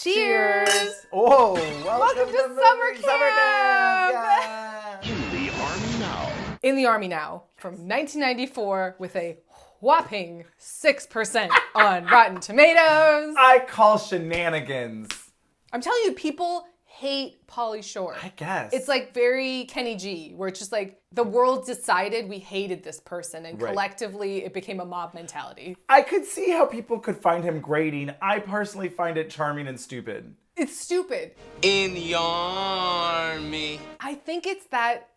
Cheers! Oh, welcome to summer camp! Yeah. In the Army Now. In the Army Now from 1994 with a whopping 6% on Rotten Tomatoes. I call shenanigans. I'm telling you, people hate Pauly Shore. I guess. It's like very Kenny G, where it's just like the world decided we hated this person and collectively it became a mob mentality. I could see how people could find him grating. I personally find it charming and stupid. It's stupid. In the army. I think it's that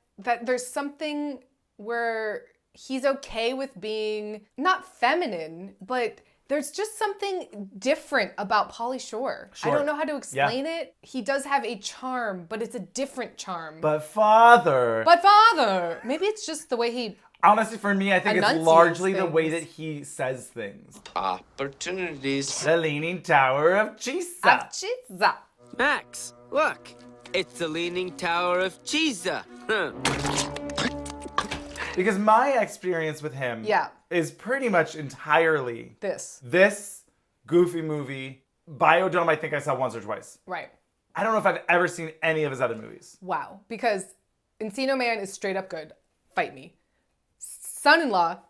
there's something where he's okay with being not feminine, but there's just something different about Pauly Shore. Sure. I don't know how to explain it. He does have a charm, but it's a different charm. But father. Maybe it's just the way he... Honestly, for me, I think it's enunciates largely the things. way that he says things. Opportunities. The Leaning Tower of Chisa. Achizza. Max, look. It's the Leaning Tower of Chisa. Huh. Because my experience with him is pretty much entirely this Goofy movie. Biodome, I think I saw once or twice. Right. I don't know if I've ever seen any of his other movies. Wow. Because Encino Man is straight up good. Fight me. Son-in-Law,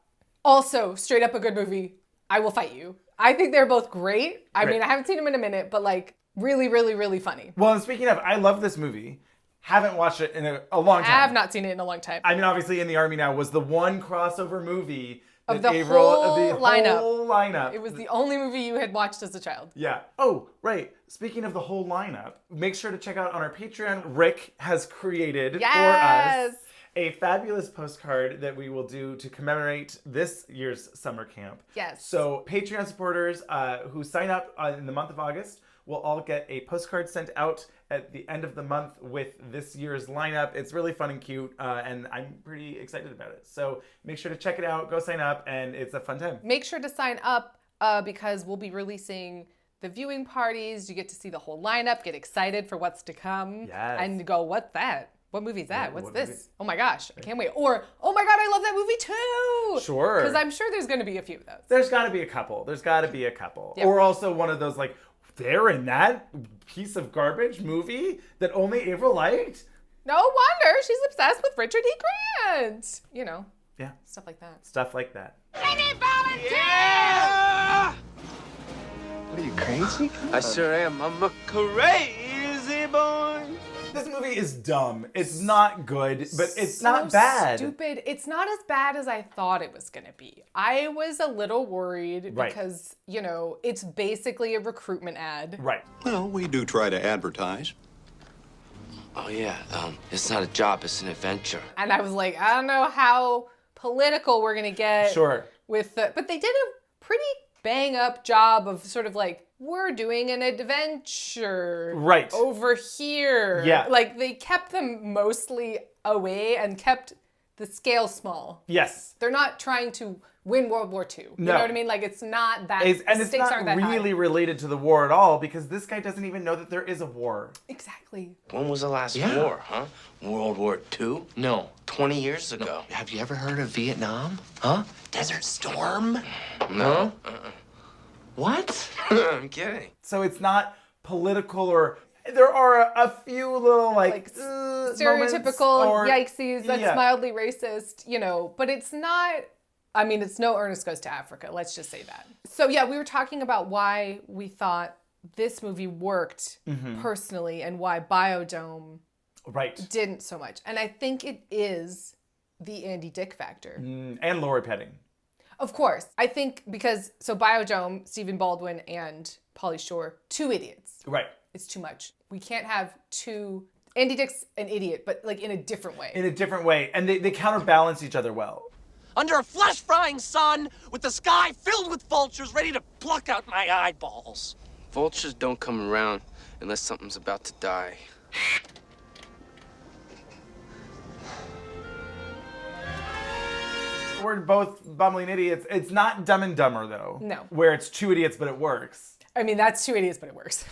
also straight up a good movie. I will fight you. I think they're both great. I mean, I haven't seen them in a minute, but like really, really, really funny. Well, and speaking of, I love this movie. Haven't watched it in a long time. I have not seen it in a long time. I mean, obviously, In the Army Now was the one crossover movie Of that the Avaryl, whole lineup. It It was the only movie you had watched as a child. Yeah. Oh, right. Speaking of the whole lineup, make sure to check out on our Patreon. Rick has created for us a fabulous postcard that we will do to commemorate this year's summer camp. Yes. So Patreon supporters who sign up in the month of August will all get a postcard sent out at the end of the month with this year's lineup. It's really fun and cute, and I'm pretty excited about it. So make sure to check it out, go sign up, and it's a fun time. Make sure to sign up because we'll be releasing the viewing parties. You get to see the whole lineup, get excited for what's to come, and go, what's that? What movie is that? What's this? Movie? Oh my gosh, I can't wait. Or, oh my God, I love that movie too. Sure. Because I'm sure there's going to be a few of those. There's got to be a couple. Yeah. Or also one of those like, they're in that piece of garbage movie that only Avaryl liked? No wonder. She's obsessed with Richard E. Grant. You know. Yeah. Stuff like that. Stuff like that. I need volunteers! Yeah! What are you, crazy? I sure am. I'm a crazy boy. This movie is dumb. It's not good, but it's so not bad. Stupid. It's not as bad as I thought it was going to be. I was a little worried because, you know, it's basically a recruitment ad. Right. Well, we do try to advertise. Oh yeah, it's not a job, it's an adventure. And I was like, I don't know how political we're going to get. Sure. But they did a pretty bang up job of sort of like, we're doing an adventure over here. Yeah. Like they kept them mostly away and kept the scale small. Yes. They're not trying to win World War II. You know what I mean? Like it's not that, and it's stakes not aren't that really high. related to the war at all because this guy doesn't even know that there is a war. Exactly. When was the last war, huh? World War II? No. 20 years ago. Have you ever heard of Vietnam? Huh? Desert Storm? No. What? I'm kidding. So it's not political or... There are a few little like stereotypical yikesies that's mildly racist, you know, but it's not, I mean, it's no Ernest Goes to Africa. Let's just say that. So yeah, we were talking about why we thought this movie worked personally and why Biodome didn't so much. And I think it is the Andy Dick factor. And Lori Petting. Of course. I think because, so Biodome, Stephen Baldwin and Pauly Shore, two idiots. Right. It's too much. We can't have two... Andy Dick's an idiot, but like in a different way. In a different way. And they counterbalance each other well. Under a flesh-frying sun, with the sky filled with vultures ready to pluck out my eyeballs. Vultures don't come around unless something's about to die. We're both bumbling idiots. It's not Dumb and Dumber, though. No. Where it's two idiots, but it works. I mean, that's two idiots, but it works.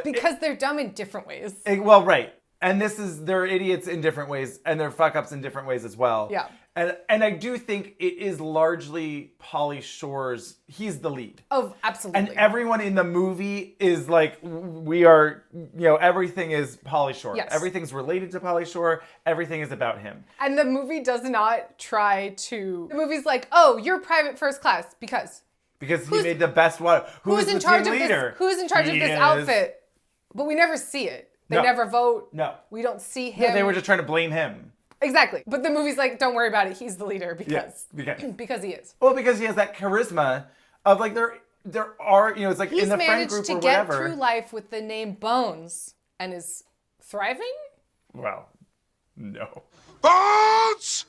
Because they're dumb in different ways. Well, right. And they're idiots in different ways, and they're fuck-ups in different ways as well. Yeah. And I do think it is largely Pauly Shore's, he's the lead. Oh, absolutely. And everyone in the movie is like, we are, everything is Pauly Shore. Yes. Everything's related to Pauly Shore. Everything is about him. And the movie does not try to, the movie's like, oh, you're private first class because he made the best one. Who's in the charge team of leader? this? Who's in charge of this outfit? But we never see it. They No. never vote. No. We don't see him. No, they were just trying to blame him. Exactly. But the movie's like, don't worry about it. He's the leader Yes, because he is. Well, because he has that charisma of like, there are, it's like He's in the friend group managed to or get whatever. through life with the name Bones and is thriving? Well, no. Bones!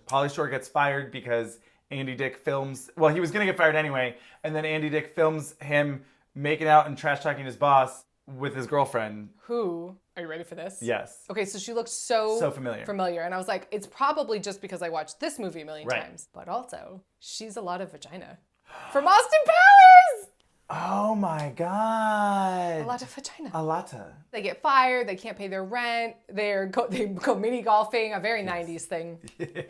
Pauly Shore gets fired because Andy Dick films, well, he was going to get fired anyway, and then Andy Dick films him making out and trash talking his boss with his girlfriend. Who? Are you ready for this? Yes. Okay, so she looks so familiar. And I was like, it's probably just because I watched this movie a million Right. times. But also, she's a lot of vagina. From Austin Powers! Oh my God. A lot of vagina. A lotta. They get fired, they can't pay their rent, they go mini golfing, a very 90s thing.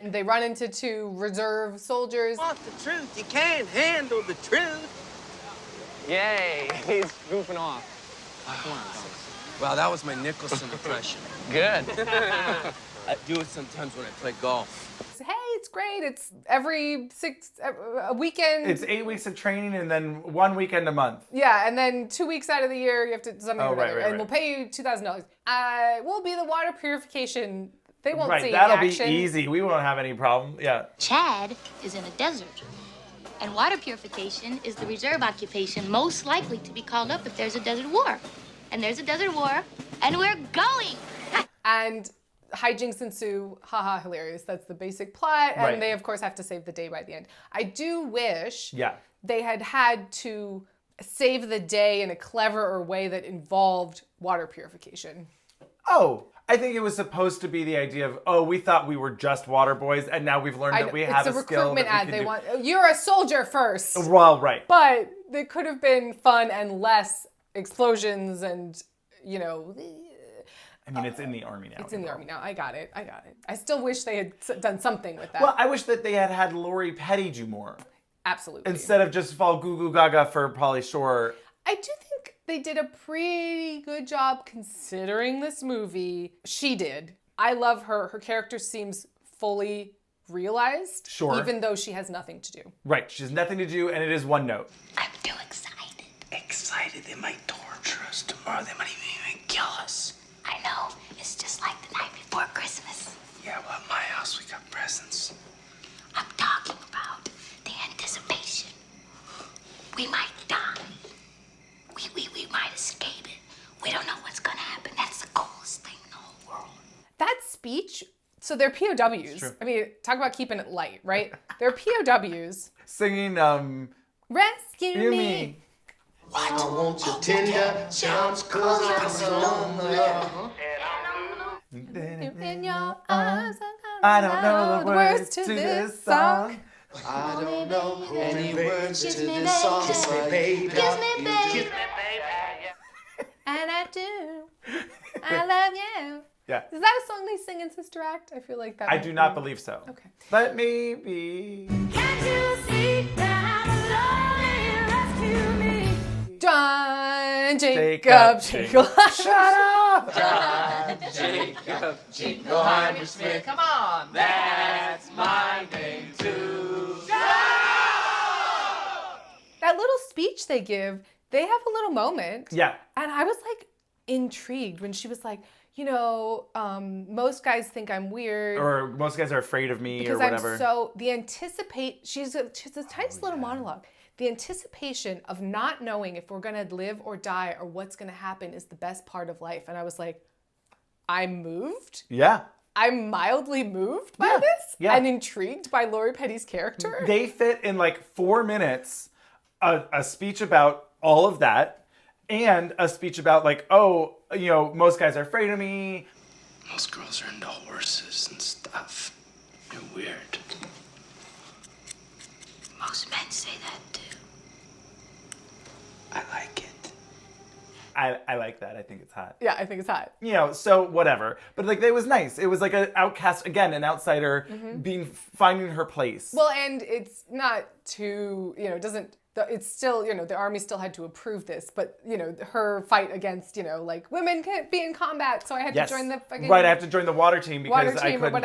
And they run into two reserve soldiers. Want the truth, you can't handle the truth. Yay, he's goofing off. Come on, Bones. Wow, that was my Nicholson impression. Good. I do it sometimes when I play golf. Hey, it's great. It's every a weekend. It's 8 weeks of training and then 1 weekend a month. Yeah, and then 2 weeks out of the year you have to something or other, and we'll pay you $2,000. We'll be the water purification. They won't see that'll any action. be easy. We won't have any problem. Yeah. Chad is in a desert. And water purification is the reserve occupation most likely to be called up if there's a desert war. And there's a desert war, and we're going. And hijinks ensue. Haha, hilarious. That's the basic plot. And they, of course, have to save the day by the end. I do wish they had to save the day in a cleverer way that involved water purification. Oh, I think it was supposed to be the idea of, we thought we were just water boys, and now we've learned that we have a skill. It's a recruitment ad. They want, you're a soldier first. Well, right. But they could have been fun and less explosions and, I mean, it's in the Army now. It's in the Army now. I got it. I still wish they had done something with that. Well, I wish that they had Lori Petty do more. Absolutely. Instead of just fall goo goo gaga for Pauly Shore. I do think they did a pretty good job considering this movie. She did. I love her. Her character seems fully realized. Sure. Even though she has nothing to do. Right. She has nothing to do, and it is one note. I'm too excited. Excited they might torture us tomorrow. They might even kill us. I know. It's just like the night before Christmas. Yeah, well, at my house we got presents. I'm talking about the anticipation. We might die. We might escape it. We don't know what's gonna happen. That's the coolest thing in the whole world. That speech, so they're POWs. True. I mean, talk about keeping it light, right? They're POWs. Singing, Rescue me. I want your tender sounds cause I'm so In your eyes, I don't know the words to this song. I don't know any words to this song. Kiss me, baby. Kiss me, baby. And I do. I love you. Yeah. Is that a song they sing in Sister Act? I feel like that. I might do be. not believe so. Okay. Let me be. Can't you see that I'm lonely? Rescue me. John Jacob, Jingle. Shut up! Jacob, Jingleheimer Smith. Come on, that's my name too. That little speech they give, they have a little moment. Yeah. And I was like intrigued when she was like, most guys think I'm weird. Or most guys are afraid of me because or whatever. I'm so, she's a tiny little monologue. The anticipation of not knowing if we're going to live or die or what's going to happen is the best part of life. And I was like, I'm moved. Yeah. I'm mildly moved by this and intrigued by Lori Petty's character. They fit in like 4 minutes a speech about all of that and a speech about like, most guys are afraid of me. Most girls are into horses and stuff. You're weird. Most men say that too. I like it. I like that. I think it's hot. Yeah, I think it's hot. You know, so whatever. But like, it was nice. It was like an outcast, again, an outsider finding her place. Well, and it's not too, you know, it doesn't, it's still, you know, the army still had to approve this, but, you know, her fight against, you know, like, women can't be in combat, so I had to join the fucking... Right, I have to join the water team because I couldn't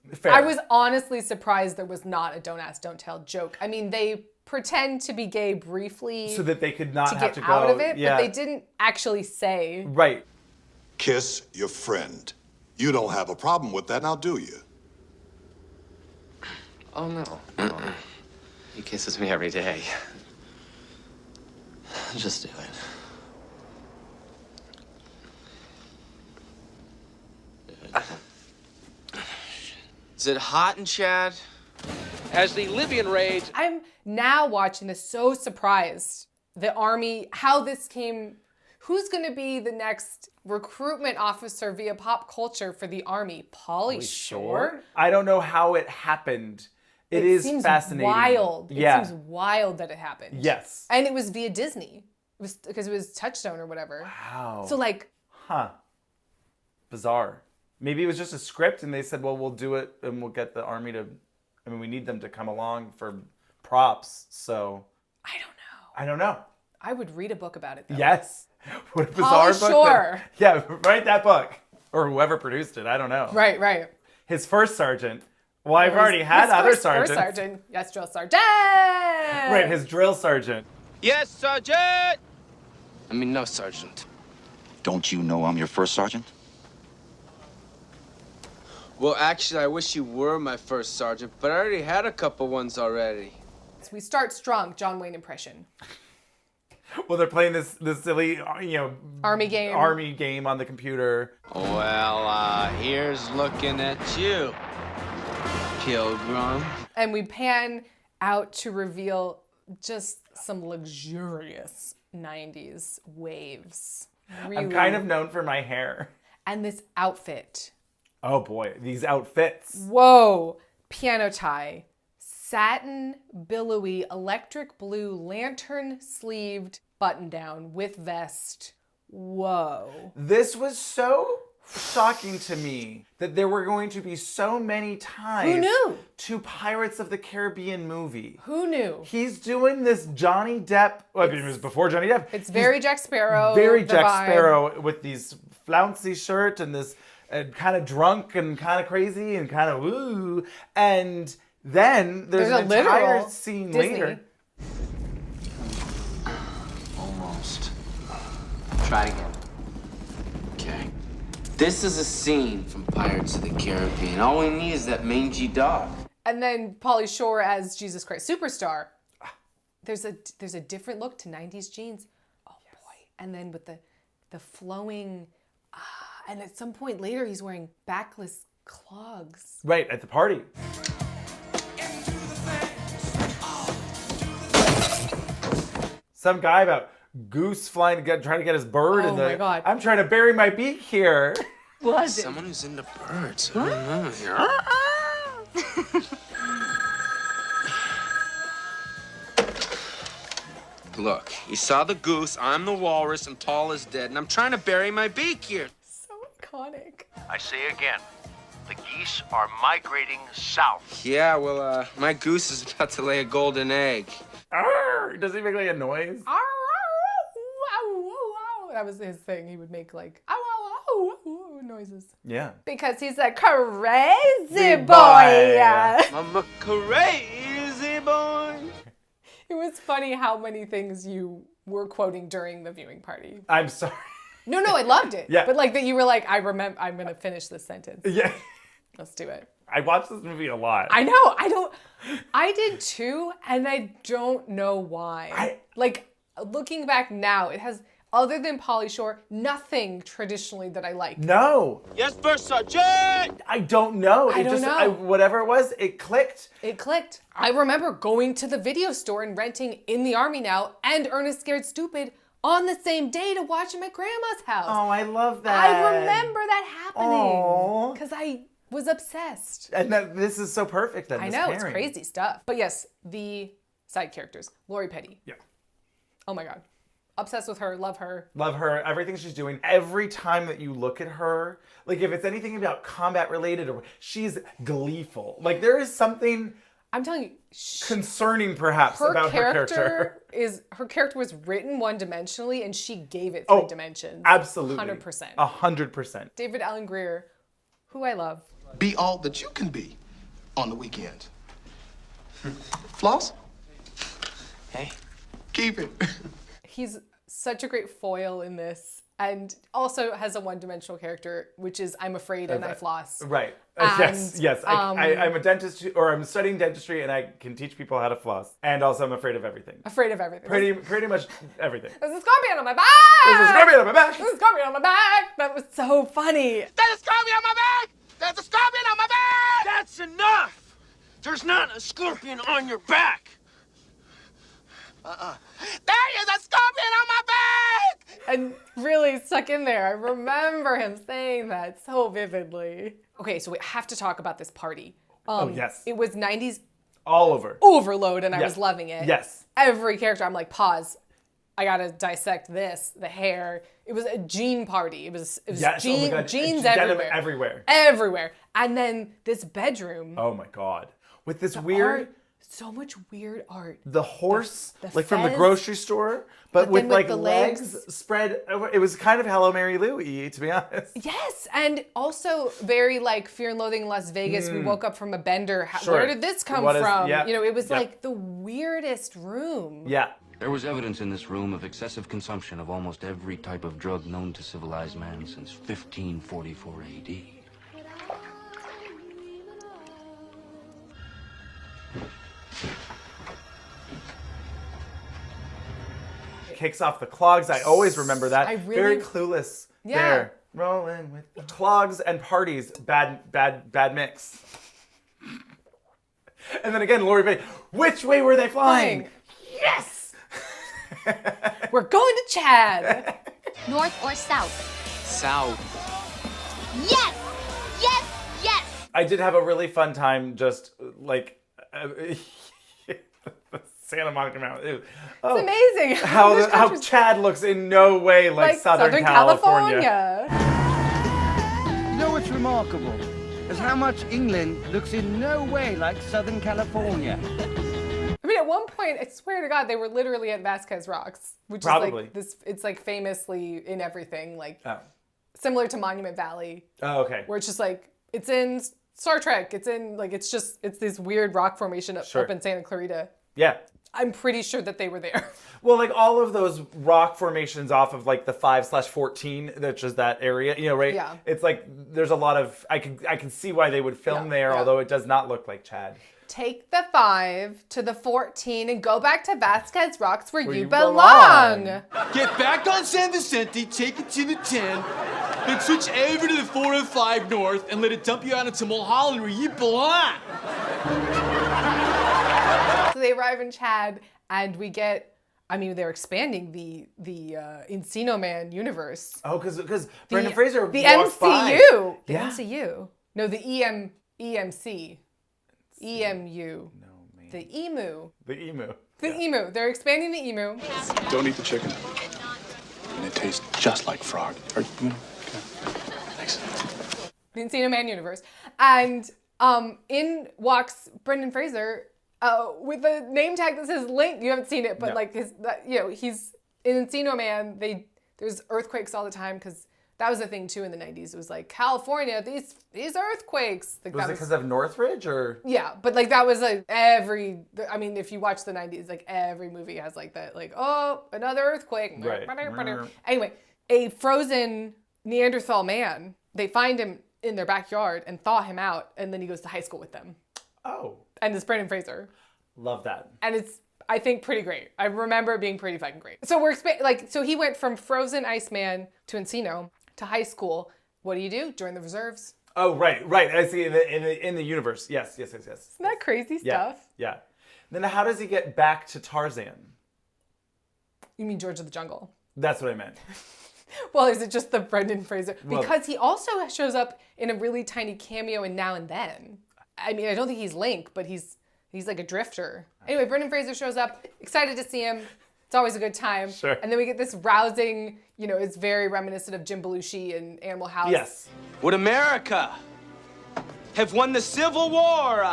be fair. I was honestly surprised there was not a don't ask, don't tell joke. I mean, they pretend to be gay briefly... So that they could not have to go... out of it, but they didn't actually say... Right. Kiss your friend. You don't have a problem with that, now do you? Oh, no. He kisses me every day. Just do it. Is it hot in Chad? As the Libyan raids... I'm now watching this so surprised. The army, how this came... Who's going to be the next recruitment officer via pop culture for the army? Pauly Shore? I don't know how it happened. It is seems fascinating. Wild. Yeah. It seems wild that it happened. Yes. And it was via Disney. It was because it was Touchstone or whatever. Wow. So like... Huh. Bizarre. Maybe it was just a script and they said, well, we'll do it and we'll get the army to... I mean, we need them to come along for props, so... I don't know. know. I would read a book about it, though. Yes. What a bizarre Pauly book. Shore. Yeah, write that book. Or whoever produced it, I don't know. Right. His first sergeant. Well, I've already had other sergeants. First sergeant. Yes, drill sergeant. Right, his drill sergeant. Yes, Sergeant! I mean, no, Sergeant. Don't you know I'm your first sergeant? Well, actually, I wish you were my first sergeant, but I already had a couple ones already. So we start strong, John Wayne impression. Well, they're playing this silly, army game on the computer. Well, here's looking at you, Pilgrim. And we pan out to reveal just some luxurious 90s waves. Really. I'm kind of known for my hair. And this outfit. Oh boy, these outfits. Whoa. Piano tie. Satin, billowy, electric blue, lantern-sleeved button-down with vest. Whoa. This was so shocking to me that there were going to be so many ties Who knew? to Pirates of the Caribbean movie. Who knew? He's doing this Johnny Depp. Well, it was before Johnny Depp. It's very Jack Sparrow. Very Jack vibe. Sparrow with these flouncy shirt and this kind of drunk and kind of crazy and kind of woo. And then there's an entire scene Disney. later. Almost. Try again. Okay. This is a scene from Pirates of the Caribbean. All we need is that mangy dog. And then Pauly Shore as Jesus Christ Superstar. There's a different look to 90s jeans. Oh boy. And then with the flowing, and at some point later he's wearing backless clogs. Right, at the party. Some guy about goose flying trying to get his bird in the... Oh my God. I'm trying to bury my beak here. Was it? Someone who's into birds. I don't know. Look, you saw the goose, I'm the walrus, and Paul is dead, and I'm trying to bury my beak here. So iconic. I say again, the geese are migrating south. Yeah, well, my goose is about to lay a golden egg. Arr! Does he make like a noise? That was his thing. He would make like ow, ow, ow, ow, noises. Yeah. Because he's a crazy boy. I'm a crazy boy. It was funny how many things you were quoting during the viewing party. I'm sorry. No, I loved it. Yeah. But like that you were like, I'm going to finish this sentence. Yeah. Let's do it. I watched this movie a lot. I know. I did too, and I don't know why. Like, looking back now, it has, other than Pauly Shore, nothing traditionally that I like. No. Yes, First Sergeant! I don't know. I don't know. Whatever it was, it clicked. It clicked. I remember going to the video store and renting In the Army Now and Ernest Scared Stupid on the same day to watch at my grandma's house. Oh, I love that. I remember that happening. Oh. Because I was obsessed. And this is so perfect. I know, it's crazy stuff. But yes, the side characters. Lori Petty. Yeah. Oh my God. Obsessed with her. Love her. Love her. Everything she's doing. Every time that you look at her, like if it's anything about combat related, or she's gleeful. Like there is something. I'm telling you, concerning perhaps about her character. Her character was written one-dimensionally, and she gave it 3 dimensions. Absolutely. 100%. 100%. David Allen Greer, who I love. Be all that you can be on the weekend. Floss? Hey. Keep it. He's such a great foil in this, and also has a one-dimensional character, which is I'm afraid and I floss. Right. And, yes. I'm a dentist, or I'm studying dentistry, and I can teach people how to floss. And also, I'm afraid of everything. Afraid of everything. Pretty much everything. There's a scorpion on my back! There's a scorpion on my back! There's a scorpion on my back! That was so funny. There's a scorpion on my back! There's a scorpion on my back! That's enough! There's not a scorpion on your back! There is a scorpion on my back! And really stuck in there. I remember him saying that so vividly. Okay, so we have to talk about this party. Yes. It was 90s all over. Overload, and I was loving it. Yes. Every character, I'm like, pause. I gotta dissect this, the hair. It was a jean party. It was yes, jeans everywhere. Everywhere. And then this bedroom. Oh my God. With this weird... Art, so much weird art. The horse, the like from the fez, grocery store, but with like the legs spread. It was kind of Hello Mary Louie, to be honest. Yes, and also very like Fear and Loathing in Las Vegas. We woke up from a bender. Where did this come from? Yeah. You know, it was like the weirdest room. Yeah. There was evidence in this room of excessive consumption of almost every type of drug known to civilized man since 1544 AD. Kicks off the clogs. I always remember that. Very clueless there. Rolling with the clogs and parties. Bad mix. And then again, Lori Bay. Which way were they flying? Yes! We're going to Chad. North or south? South. Yes! Yes! Yes! I did have a really fun time just like... Santa Monica Mountain. Oh, it's amazing. How Chad looks in no way like Southern California. You know what's remarkable is how much England looks in no way like Southern California. I mean, at one point, I swear to God, they were literally at Vasquez Rocks, which is like this. It's like famously in everything, like similar to Monument Valley. Oh, okay. Where it's just like it's in Star Trek. It's in like it's this weird rock formation up in Santa Clarita. Yeah. I'm pretty sure that they were there. Well, like all of those rock formations off of like the 5/14, that's just that area, you know, right? Yeah. It's like there's a lot of I can see why they would film there, although it does not look like Chad. Take the 5 to the 14 and go back to Vasquez Rocks where you belong. Get back on San Vicente, take it to the 10, then switch over to the 405 North and let it dump you out into Mulholland where you belong. So they arrive in Chad, and we get. I mean, they're expanding the Encino Man universe. Oh, because Brendan Fraser the walks MCU, by. the MCU. No, the EMC, EMU. No, man. The EMU. The EMU. The EMU. They're expanding the EMU. Don't eat the chicken. And it tastes just like frog. Thanks. The Encino Man universe, and in walks Brendan Fraser. With a name tag that says Link. You haven't seen it, but like he's in Encino Man. There's earthquakes all the time because that was a thing too in the 90s. It was like California, these earthquakes. Like, was it because of Northridge or? Yeah, but like that was like I mean, if you watch the 90s, like every movie has like that, like another earthquake. Right. Anyway, a frozen Neanderthal man. They find him in their backyard and thaw him out, and then he goes to high school with them. Oh. And it's Brendan Fraser. Love that. And it's, I think, pretty great. I remember it being pretty fucking great. So so he went from Frozen Iceman to Encino to high school. What do you do? Join the reserves. Oh, right. I see in the universe. Yes. Isn't that crazy stuff? Yeah. Then how does he get back to Tarzan? You mean George of the Jungle? That's what I meant. Well, is it just the Brendan Fraser? Because he also shows up in a really tiny cameo in Now and Then. I mean, I don't think he's Link, but he's like a drifter. Anyway, Brendan Fraser shows up, excited to see him. It's always a good time. Sure. And then we get this rousing, it's very reminiscent of Jim Belushi in Animal House. Yes. Would America have won the Civil War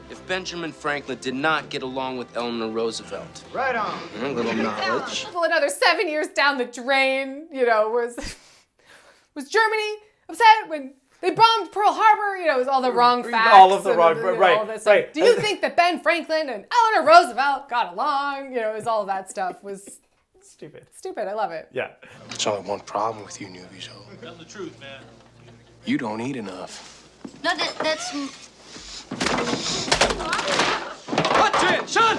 if Benjamin Franklin did not get along with Eleanor Roosevelt? Right on. A little knowledge. Well, another 7 years down the drain, was Germany upset when they bombed Pearl Harbor? It was all the wrong facts. All of the wrong, right, all this, right. Do you think that Ben Franklin and Eleanor Roosevelt got along? It was all of that stuff was stupid. Stupid. I love it. Yeah. There's only one problem with you newbies, though. Tell the truth, man. You don't eat enough. No, that's... Attention!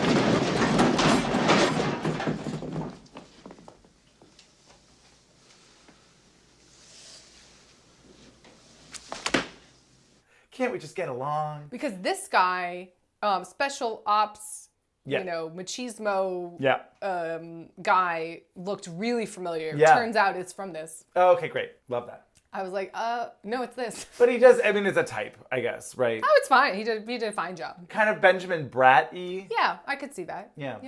Can't we just get along? Because this guy, special ops, Yeah. machismo Yeah. guy looked really familiar. Yeah. Turns out it's from this. Oh, okay, great. Love that. I was like, no, it's this. But he does, it's a type, I guess, right? Oh, it's fine. He did a fine job. Kind of Benjamin Bratt-y. Yeah, I could see that. Yeah.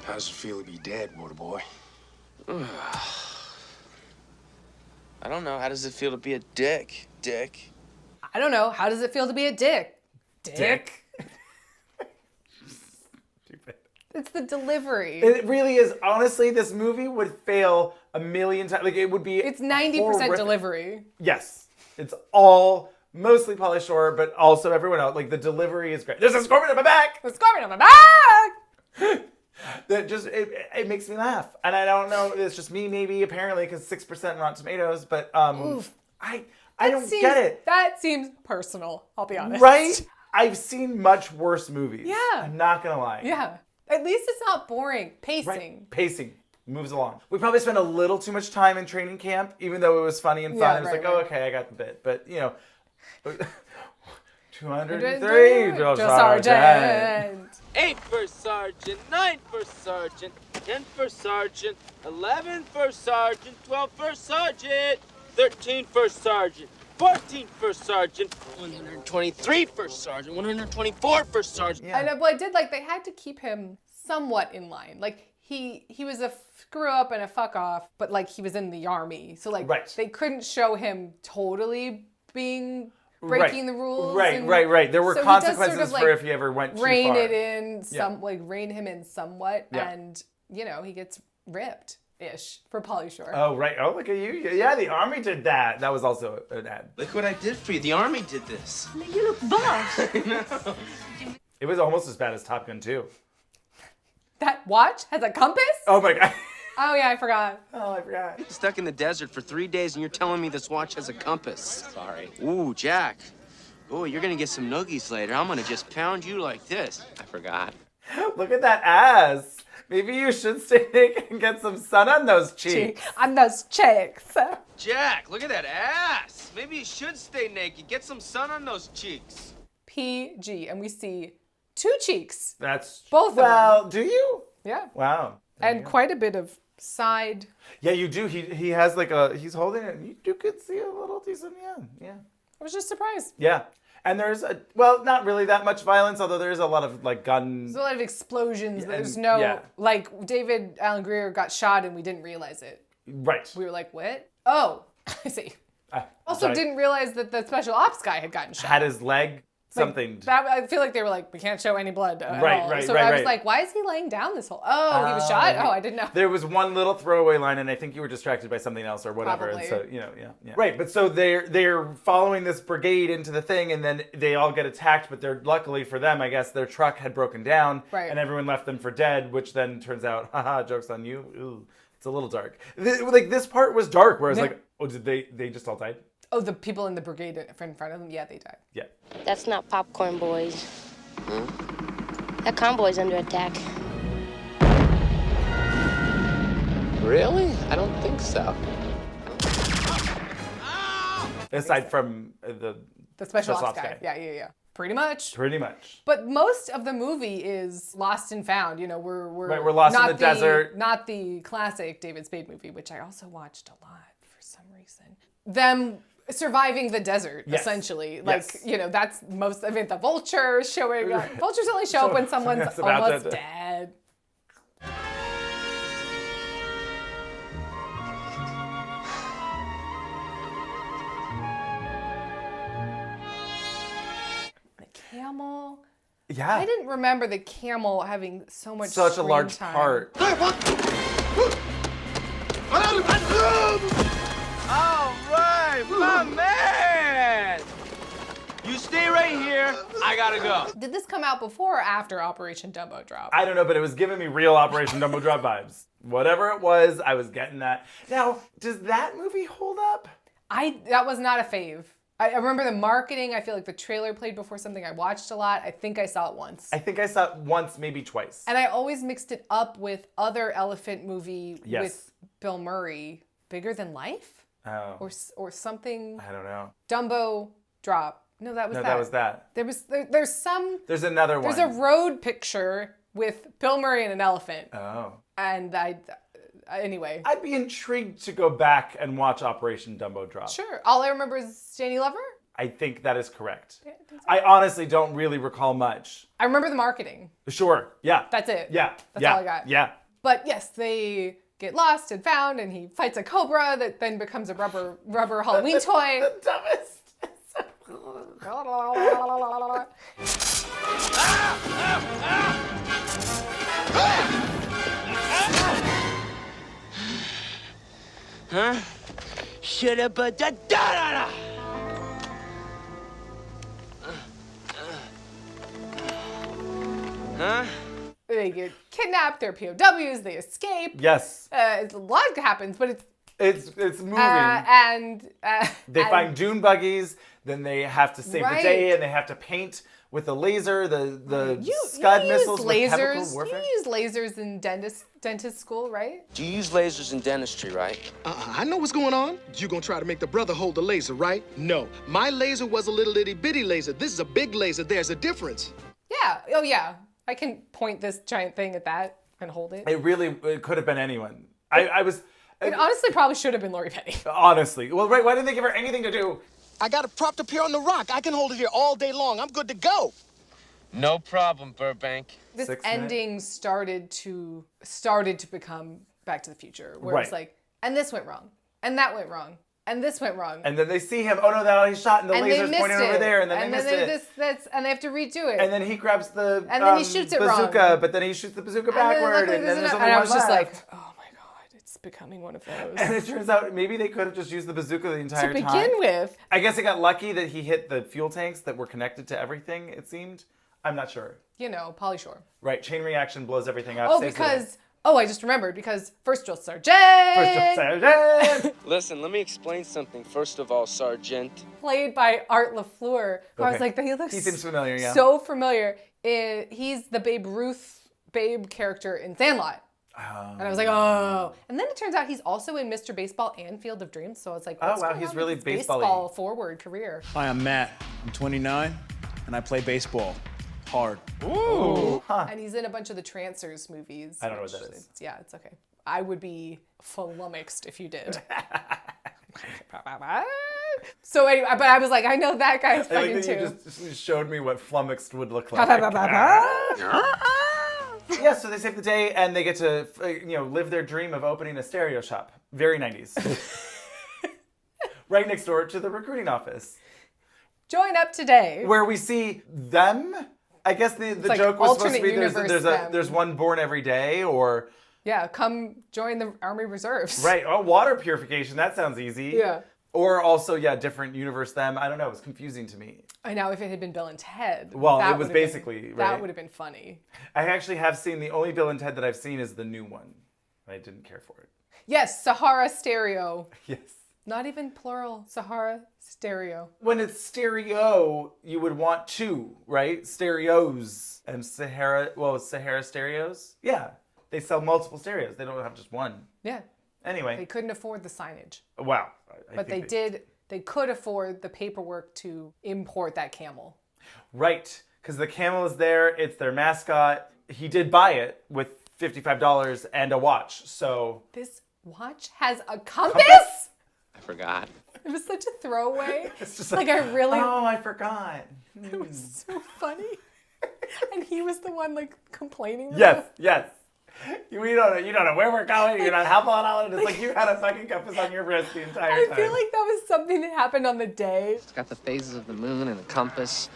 How does it feel to be dead, water boy? I don't know. How does it feel to be a dick? Dick. I don't know. How does it feel to be a dick? Dick. Stupid. It's the delivery. It really is. Honestly, this movie would fail a million times. Like, it would be. It's 90% horrific. delivery. Yes. It's all mostly Pauly Shore, but also everyone else. Like, the delivery is great. There's a scorpion on my back! The scorpion on my back! That just, it makes me laugh. And I don't know, it's just me maybe, apparently, because 6% Rotten Tomatoes, but I don't get it. That seems personal, I'll be honest. Right? I've seen much worse movies. Yeah. I'm not gonna lie. Yeah. At least it's not boring. Pacing. Right. Pacing. Moves along. We probably spent a little too much time in training camp, even though it was funny and fun. Yeah, It was right, like, right. oh, okay, I got the bit. But, 203, drill sergeant. 8 first sergeant, 9 first sergeant, 10 first sergeant, 11 first sergeant, 12 first sergeant, 13 first sergeant, 14 first sergeant, 123 first sergeant, 124 first sergeant. And I did like they had to keep him somewhat in line. Like he was a screw up and a fuck off, but like he was in the army, so like they couldn't show him totally being breaking the rules. Right. There were so consequences sort of, for if he ever went too far. Rein it in rein him in somewhat, Yeah. and he gets ripped ish for Pauly Shore. Oh right. Oh look at you. Yeah, the army did that. That was also an ad. Look what I did for you. The army did this. You look buff. It was almost as bad as Top Gun 2. That watch has a compass? Oh my god. Oh yeah, I forgot. Oh, I forgot. Stuck in the desert for 3 days and you're telling me this watch has a compass. Sorry. Ooh, Jack. Ooh, you're gonna get some noogies later. I'm gonna just pound you like this. I forgot. Look at that ass. Maybe you should stay naked and get some sun on those cheeks. On those cheeks. Jack, look at that ass. Maybe you should stay naked. Get some sun on those cheeks. PG, and we see 2 cheeks. That's both of them. Well, do you? Yeah. Wow. And quite a bit of side. Yeah, you do. He has he's holding it. And you could see a little decent. Yeah. I was just surprised. Yeah. And there's not really that much violence, although there is a lot of guns. There's a lot of explosions. Yeah, There's and- no yeah. David Alan Grier got shot and we didn't realize it. Right. We were like, what? Oh, I see. Also, sorry. didn't realize that the special ops guy had gotten shot. Had his leg something. That, I feel like they were like, we can't show any blood at Right, all. right, So right, I was right. like, why is he laying down this whole? Oh, he was shot. Oh, I didn't know. There was one little throwaway line, and I think you were distracted by something else or whatever. Probably. And so yeah. Right, but so they're following this brigade into the thing, and then they all get attacked. But they're luckily for them, I guess, their truck had broken down, Right. and everyone left them for dead. Which then turns out, haha, joke's on you. Ooh, it's a little dark. This part was dark, where I was Yeah. like, oh, did they just all died? Oh, the people in the brigade in front of them? Yeah, they died. Yeah. That's not popcorn, boys. That convoy's under attack. Really? I don't think so. Aside from the special ops guy. Yeah. Pretty much. Pretty much. But most of the movie is lost and found. We're lost in not the desert. Not the classic David Spade movie, which I also watched a lot for some reason. Them surviving the desert, essentially. Like, that's most, the vulture showing up. Vultures only show up when someone's almost dead. The camel. Yeah. I didn't remember the camel having such a large part. All right, my man! You stay right here. I gotta go. Did this come out before or after Operation Dumbo Drop? I don't know, but it was giving me real Operation Dumbo Drop vibes. Whatever it was, I was getting that. Now, does that movie hold up? That was not a fave. I remember the marketing. I feel like the trailer played before something I watched a lot. I think I saw it once. I think I saw it once, maybe twice. And I always mixed it up with other elephant movie with Bill Murray, Bigger Than Life? Oh. Or something. I don't know. Dumbo Drop. No, that was that. No, that was that. There's another one. There's a road picture with Bill Murray and an elephant. Oh. And anyway. I'd be intrigued to go back and watch Operation Dumbo Drop. Sure. All I remember is Danny Glover. I think that is correct. Yeah, I think so. I honestly don't really recall much. I remember the marketing. Sure. Yeah. That's it. Yeah. That's all I got. Yeah. But yes, they get lost and found, and he fights a cobra that then becomes a rubber Halloween toy. The dumbest. Huh? Shut up, da da da. Huh? They get kidnapped. They're POWs. They escape. Yes. A lot happens, but it's moving. They find dune buggies. Then they have to save the day, and they have to paint with a laser the Scud missiles with chemical warfare. You use lasers in dentist school, right? Do you use lasers in dentistry, right? I know what's going on. You gonna try to make the brother hold the laser, right? No, my laser was a little itty bitty laser. This is a big laser. There's a difference. Yeah. Oh yeah. I can point this giant thing at that and hold it. It could have been anyone. It honestly probably should have been Lori Petty. Honestly. Well, right, why didn't they give her anything to do? I got it propped up here on the rock. I can hold it here all day long. I'm good to go. No problem, Burbank. This ending started to become Back to the Future, where it's like, and this went wrong, and that went wrong, and this went wrong. And then they see him. Oh no, he's shot, and the laser's pointing over there, and then they missed it. And they have to redo it. And then he grabs the and then he shoots it bazooka, wrong. But then he shoots the bazooka backward, and then there's only one I was just left. like, oh my god, it's becoming one of those. And it turns out maybe they could have just used the bazooka the entire time. To begin with. I guess it got lucky that he hit the fuel tanks that were connected to everything, it seemed. I'm not sure. Pauly Shore. Right, chain reaction blows everything up. I just remembered, because First Drill Sergeant! Listen, let me explain something. First of all, Sergeant. Played by Art LaFleur. Okay. I was like, he looks he seems familiar, yeah. So familiar. He's the Babe character in Sandlot. Oh. And I was like, oh. And then it turns out he's also in Mr. Baseball and Field of Dreams. So I was like, what's going he's on really with his baseball forward career. Hi, I'm Matt. I'm 29, and I play baseball. Hard. Ooh. Huh. And he's in a bunch of the Trancers movies. I don't know what that is. Yeah, it's okay. I would be flummoxed if you did. So anyway, but I was like, I know that guy's fucking too. You just showed me what flummoxed would look like. Yeah, so they save the day and they get to live their dream of opening a stereo shop. Very 90s. Right next door to the recruiting office. Join up today. Where we see them. I guess the joke was supposed to be there's one born every day, or come join the Army Reserves. Right. Oh, water purification. That sounds easy. Yeah. Or also, different universe them. I don't know. It was confusing to me. I know, if it had been Bill and Ted. Well, it was basically, right? That would have been funny. I actually have seen, the only Bill and Ted that I've seen is the new one. I didn't care for it. Yes, Sahara Stereo. Yes. Not even plural, Sahara Stereo. When it's stereo, you would want two, right? Stereos. And Sahara Stereos? Yeah. They sell multiple stereos. They don't have just one. Yeah. Anyway. They couldn't afford the signage. Wow. But they did. They could afford the paperwork to import that camel. Right. Because the camel is there. It's their mascot. He did buy it with $55 and a watch. So. This watch has a compass? I forgot. It was such a throwaway. It's just like I really. Oh, I forgot. It was so funny. And he was the one like complaining. Yes. You don't know where we're going. You're not helpful at all. And it's like you had a fucking compass on your wrist the entire time. I feel like that was something that happened on the day. It's got the phases of the moon and a compass.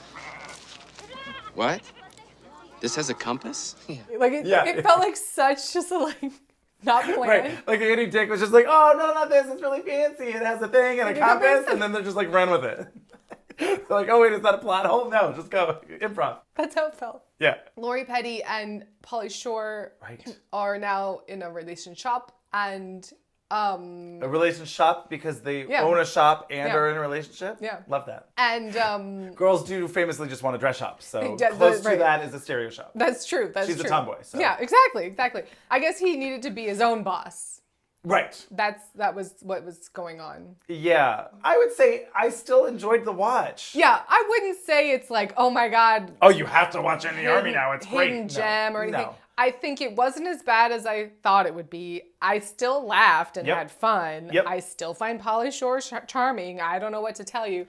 What? This has a compass? Yeah. Like it felt like such just a like not planned. Right. Like Andy Dick was just like, oh no, not this. It's really fancy. It has a thing and a compass, and then they're just like run with it. They're like, oh wait, is that a plot hole? No, just go improv. That's how it felt. Yeah. Lori Petty and Pauly Shore are now in a relationship, and a relationship because they own a shop and are in a relationship. Yeah. Love that. And girls do famously just want to dress shop, so close to that is a stereo shop. That's true. She's a tomboy. So. Yeah, exactly. I guess he needed to be his own boss. Right. That was what was going on. Yeah. I would say I still enjoyed the watch. Yeah, I wouldn't say it's like, oh my God. Oh, you have to watch In the Army now. It's great. Hidden gem or anything. No. I think it wasn't as bad as I thought it would be. I still laughed and had fun. Yep. I still find Pauly Shore charming. I don't know what to tell you.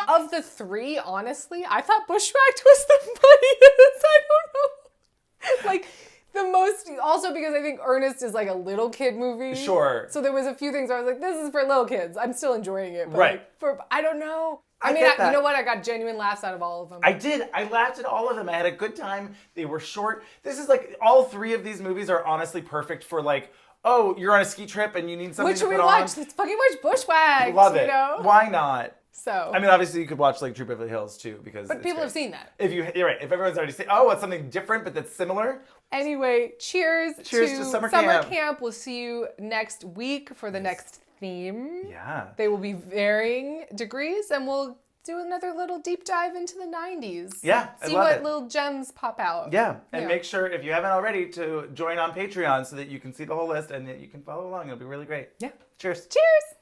Of the three, honestly, I thought Bushwhacked was the funniest. I don't know. Like, the most, also because I think Ernest is like a little kid movie. Sure. So there was a few things where I was like, this is for little kids. I'm still enjoying it. But right. Like, I don't know. I mean, you know what? I got genuine laughs out of all of them. I did. I laughed at all of them. I had a good time. They were short. This is like, all three of these movies are honestly perfect for like, oh, you're on a ski trip and you need something to put on. Which we watch? Let's fucking watch Bushwhacked. Love it. You know? Why not? So. I mean, obviously you could watch like True Beverly Hills too because. But people have seen that. You're right. If everyone's already seen, oh, it's something different but that's similar. Anyway, cheers to summer camp. We'll see you next week for the next theme. Yeah. They will be varying degrees, and we'll do another little deep dive into the 90s. Yeah, See what little gems pop out. Yeah, and make sure, if you haven't already, to join on Patreon so that you can see the whole list and that you can follow along. It'll be really great. Yeah. Cheers. Cheers.